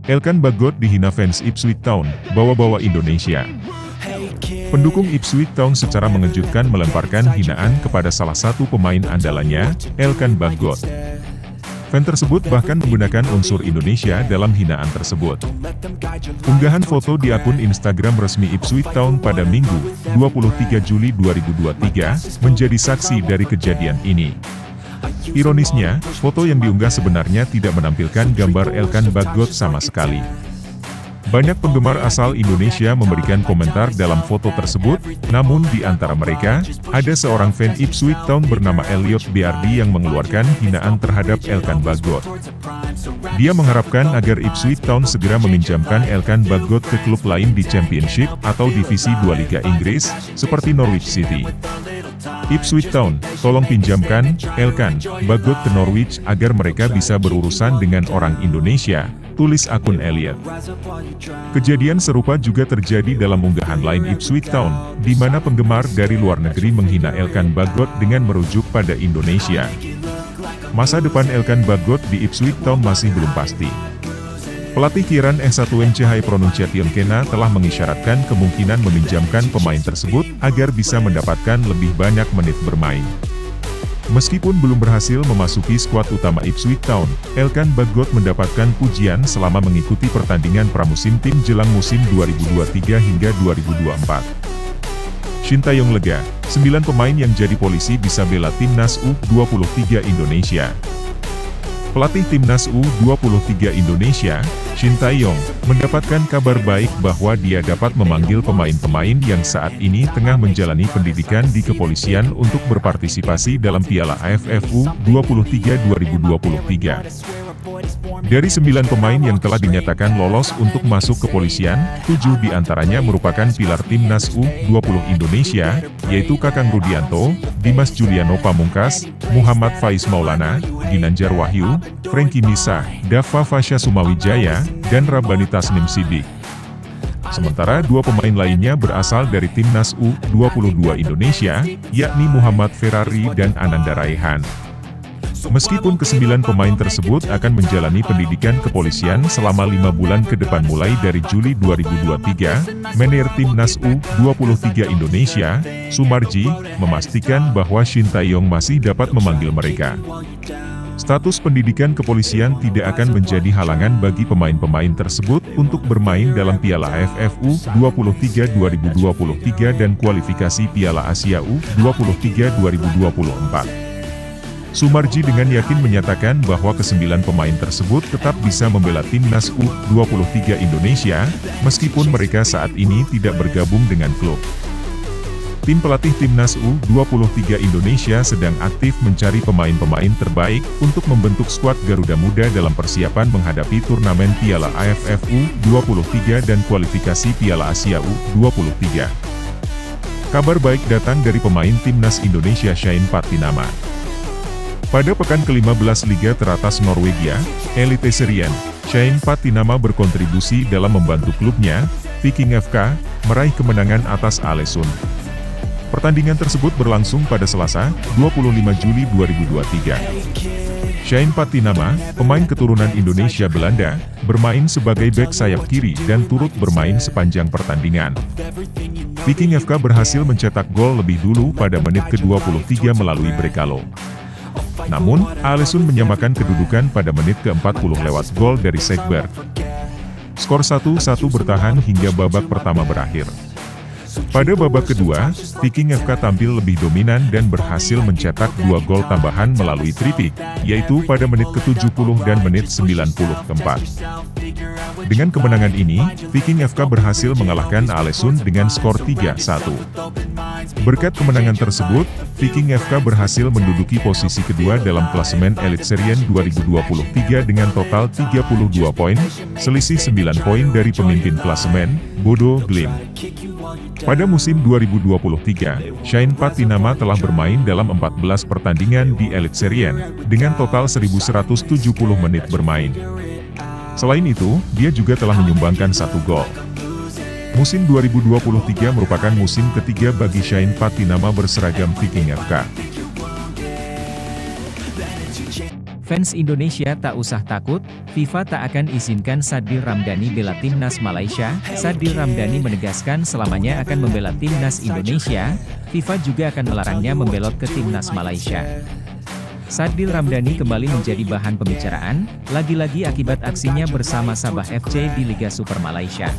Elkan Bagot dihina fans Ipswich Town, bawa-bawa Indonesia. Pendukung Ipswich Town secara mengejutkan melemparkan hinaan kepada salah satu pemain andalannya, Elkan Bagot. Fan tersebut bahkan menggunakan unsur Indonesia dalam hinaan tersebut. Unggahan foto di akun Instagram resmi Ipswich Town pada Minggu, 23 Juli 2023, menjadi saksi dari kejadian ini. Ironisnya, foto yang diunggah sebenarnya tidak menampilkan gambar Elkan Bagot sama sekali. Banyak penggemar asal Indonesia memberikan komentar dalam foto tersebut, namun di antara mereka, ada seorang fan Ipswich Town bernama Elliot Beardi yang mengeluarkan hinaan terhadap Elkan Bagot. Dia mengharapkan agar Ipswich Town segera meminjamkan Elkan Bagot ke klub lain di Championship atau Divisi 2 Liga Inggris, seperti Norwich City. Ipswich Town, tolong pinjamkan Elkan Bagot ke Norwich agar mereka bisa berurusan dengan orang Indonesia, tulis akun Elliot. Kejadian serupa juga terjadi dalam unggahan lain Ipswich Town, di mana penggemar dari luar negeri menghina Elkan Bagot dengan merujuk pada Indonesia. Masa depan Elkan Bagot di Ipswich Town masih belum pasti. Pelatih Kieran Ehsatuenchehai Pronunciation Kena telah mengisyaratkan kemungkinan meminjamkan pemain tersebut agar bisa mendapatkan lebih banyak menit bermain. Meskipun belum berhasil memasuki skuad utama Ipswich Town, Elkan Bagot mendapatkan pujian selama mengikuti pertandingan pramusim tim jelang musim 2023 hingga 2024. Shin Tae-yong lega, 9 pemain yang jadi polisi bisa bela timnas U23 Indonesia. Pelatih timnas U23 Indonesia, Shin Tae-yong, mendapatkan kabar baik bahwa dia dapat memanggil pemain-pemain yang saat ini tengah menjalani pendidikan di kepolisian untuk berpartisipasi dalam Piala AFF U23 2023. Dari 9 pemain yang telah dinyatakan lolos untuk masuk kepolisian, 7 diantaranya merupakan pilar timnas U20 Indonesia, yaitu Kakang Rudianto, Dimas Juliano Pamungkas, Muhammad Faiz Maulana, Ginanjar Wahyu, Frankie Misah, Dava Fasya Sumawijaya, dan Rabbani Tasnim Sidik. Sementara 2 pemain lainnya berasal dari timnas U22 Indonesia, yakni Muhammad Ferrari dan Ananda Raihan. Meskipun ke-9 pemain tersebut akan menjalani pendidikan kepolisian selama 5 bulan ke depan mulai dari Juli 2023, manajer timnas U23 Indonesia, Sumarji, memastikan bahwa Shin Tae-yong masih dapat memanggil mereka. Status pendidikan kepolisian tidak akan menjadi halangan bagi pemain-pemain tersebut untuk bermain dalam Piala AFF U23 2023 dan kualifikasi Piala Asia U23 2024. Sumarji dengan yakin menyatakan bahwa ke-9 pemain tersebut tetap bisa membela timnas U23 Indonesia, meskipun mereka saat ini tidak bergabung dengan klub. Tim pelatih timnas U23 Indonesia sedang aktif mencari pemain-pemain terbaik untuk membentuk skuad Garuda Muda dalam persiapan menghadapi turnamen Piala AFF U23 dan kualifikasi Piala Asia U23. Kabar baik datang dari pemain timnas Indonesia Shane Patinama. Pada pekan ke-15 Liga teratas Norwegia, Eliteserien, Shane Patinama berkontribusi dalam membantu klubnya, Viking FK, meraih kemenangan atas Ålesund. Pertandingan tersebut berlangsung pada Selasa, 25 Juli 2023. Shane Patinama, pemain keturunan Indonesia Belanda, bermain sebagai bek sayap kiri dan turut bermain sepanjang pertandingan. Viking FK berhasil mencetak gol lebih dulu pada menit ke-23 melalui Brekalo. Namun, Ålesund menyamakan kedudukan pada menit ke-40 lewat gol dari Segberg. Skor 1-1 bertahan hingga babak pertama berakhir. Pada babak kedua, Viking FK tampil lebih dominan dan berhasil mencetak 2 gol tambahan melalui tripik, yaitu pada menit ke-70 dan menit 94. Dengan kemenangan ini, Viking FK berhasil mengalahkan Ålesund dengan skor 3-1. Berkat kemenangan tersebut, Viking FK berhasil menduduki posisi kedua dalam klasemen Eliteserien 2023 dengan total 32 poin, selisih 9 poin dari pemimpin klasemen, Bodo Glimt. Pada musim 2023, Shane Patinama telah bermain dalam 14 pertandingan di Eliteserien, dengan total 1.170 menit bermain. Selain itu, dia juga telah menyumbangkan 1 gol. Musim 2023 merupakan musim ketiga bagi Shane Patinama berseragam Viking FK. Fans Indonesia tak usah takut, FIFA tak akan izinkan Sadil Ramdhani bela timnas Malaysia. Sadil Ramdhani menegaskan selamanya akan membela timnas Indonesia, FIFA juga akan melarangnya membelot ke timnas Malaysia. Sadil Ramdhani kembali menjadi bahan pembicaraan, lagi-lagi akibat aksinya bersama Sabah FC di Liga Super Malaysia.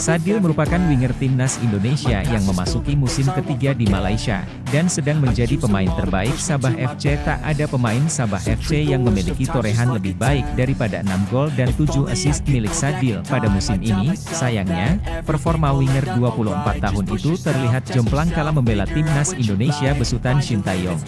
Sadil merupakan winger timnas Indonesia yang memasuki musim ketiga di Malaysia, dan sedang menjadi pemain terbaik Sabah FC. Tak ada pemain Sabah FC yang memiliki torehan lebih baik daripada 6 gol dan 7 assist milik Sadil pada musim ini. Sayangnya, performa winger 24 tahun itu terlihat jomplang kala membela timnas Indonesia besutan Shin Tae-yong.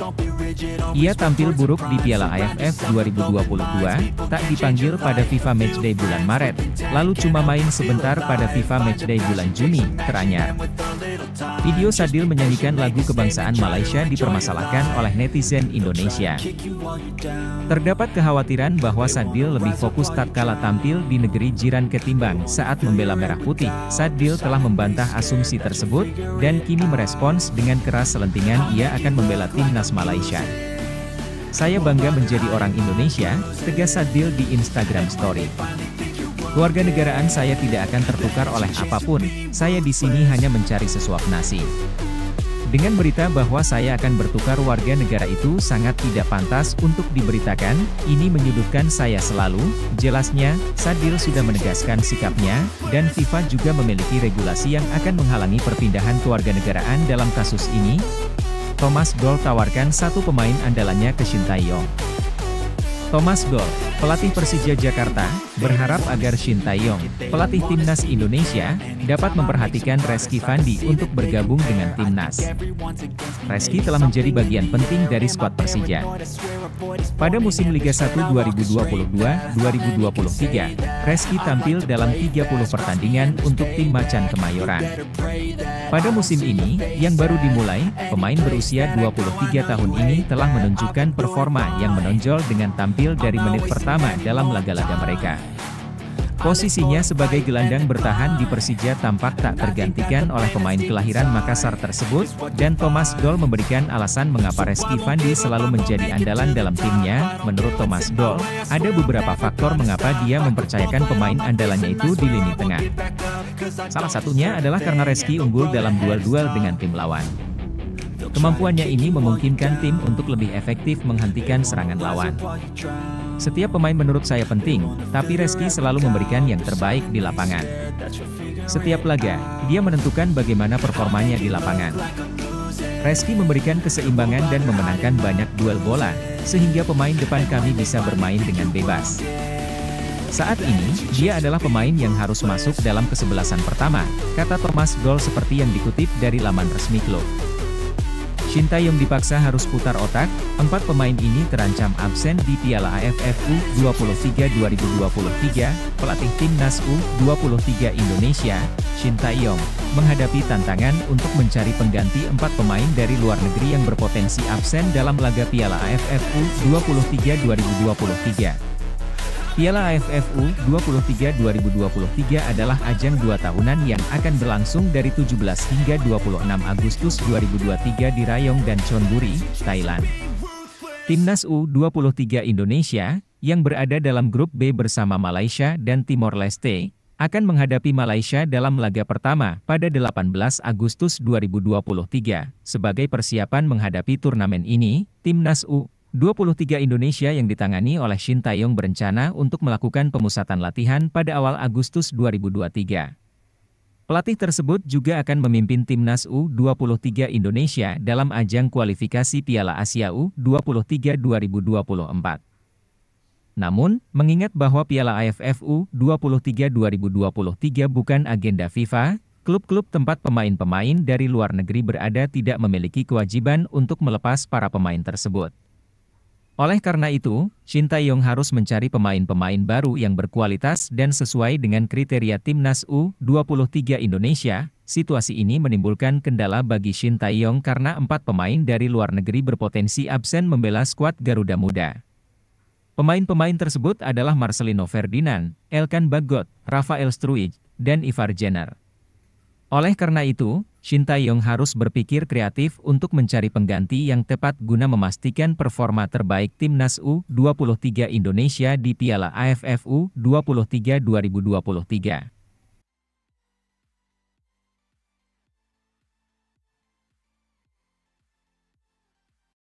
Ia tampil buruk di Piala AFF 2022, tak dipanggil pada FIFA Matchday bulan Maret, lalu cuma main sebentar pada FIFA Matchday bulan Juni, teranyar. Video Sadil menyanyikan lagu kebangsaan Malaysia dipermasalahkan oleh netizen Indonesia. Terdapat kekhawatiran bahwa Sadil lebih fokus tatkala tampil di negeri jiran ketimbang saat membela Merah Putih. Sadil telah membantah asumsi tersebut, dan kini merespons dengan keras selentingan ia akan membela timnas Malaysia. Saya bangga menjadi orang Indonesia, tegas Sadil di Instagram Story. Kewarganegaraan saya tidak akan tertukar oleh apapun, saya di sini hanya mencari sesuap nasi. Dengan berita bahwa saya akan bertukar warga negara itu sangat tidak pantas untuk diberitakan, ini menyudutkan saya selalu, jelasnya. Sadil sudah menegaskan sikapnya, dan FIFA juga memiliki regulasi yang akan menghalangi perpindahan kewarganegaraan dalam kasus ini. Thomas Doll tawarkan satu pemain andalannya ke Shin Tae-yong. Thomas Doll, pelatih Persija Jakarta, berharap agar Shin Tae-yong, pelatih timnas Indonesia, dapat memperhatikan Reski Fandi untuk bergabung dengan timnas. Reski telah menjadi bagian penting dari skuad Persija. Pada musim Liga 1 2022-2023, Reski tampil dalam 30 pertandingan untuk tim Macan Kemayoran. Pada musim ini, yang baru dimulai, pemain berusia 23 tahun ini telah menunjukkan performa yang menonjol dengan tampil dari menit pertama dalam laga-laga mereka. Posisinya sebagai gelandang bertahan di Persija tampak tak tergantikan oleh pemain kelahiran Makassar tersebut, dan Thomas Doll memberikan alasan mengapa Reski Fandi selalu menjadi andalan dalam timnya. Menurut Thomas Doll, ada beberapa faktor mengapa dia mempercayakan pemain andalannya itu di lini tengah. Salah satunya adalah karena Reski unggul dalam duel-duel dengan tim lawan. Kemampuannya ini memungkinkan tim untuk lebih efektif menghentikan serangan lawan. Setiap pemain menurut saya penting, tapi Reski selalu memberikan yang terbaik di lapangan. Setiap laga, dia menentukan bagaimana performanya di lapangan. Reski memberikan keseimbangan dan memenangkan banyak duel bola, sehingga pemain depan kami bisa bermain dengan bebas. Saat ini, dia adalah pemain yang harus masuk dalam kesebelasan pertama, kata Thomas Doll seperti yang dikutip dari laman resmi klub. Shin Tae-yong dipaksa harus putar otak, 4 pemain ini terancam absen di Piala AFF U23 2023, pelatih timnas U23 Indonesia, Shin Tae-yong, menghadapi tantangan untuk mencari pengganti 4 pemain dari luar negeri yang berpotensi absen dalam laga Piala AFF U23 2023. Piala AFF U23 2023 adalah ajang 2 tahunan yang akan berlangsung dari 17 hingga 26 Agustus 2023 di Rayong dan Chonburi, Thailand. Timnas U23 Indonesia, yang berada dalam grup B bersama Malaysia dan Timor Leste, akan menghadapi Malaysia dalam laga pertama pada 18 Agustus 2023. Sebagai persiapan menghadapi turnamen ini, Timnas U23 Indonesia yang ditangani oleh Shin Tae-yong berencana untuk melakukan pemusatan latihan pada awal Agustus 2023. Pelatih tersebut juga akan memimpin Timnas U23 Indonesia dalam ajang kualifikasi Piala Asia U23 2024. Namun, mengingat bahwa Piala AFF U23 2023 bukan agenda FIFA, klub-klub tempat pemain-pemain dari luar negeri berada tidak memiliki kewajiban untuk melepas para pemain tersebut. Oleh karena itu, Shin Tae-yong harus mencari pemain-pemain baru yang berkualitas dan sesuai dengan kriteria Timnas U23 Indonesia. Situasi ini menimbulkan kendala bagi Shin Tae-yong karena 4 pemain dari luar negeri berpotensi absen membela skuad Garuda Muda. Pemain-pemain tersebut adalah Marcelino Ferdinand, Elkan Bagot, Rafael Struij, dan Ivar Jenner. Oleh karena itu, Shin Tae-yong harus berpikir kreatif untuk mencari pengganti yang tepat guna memastikan performa terbaik Timnas U23 Indonesia di Piala AFF U23 2023.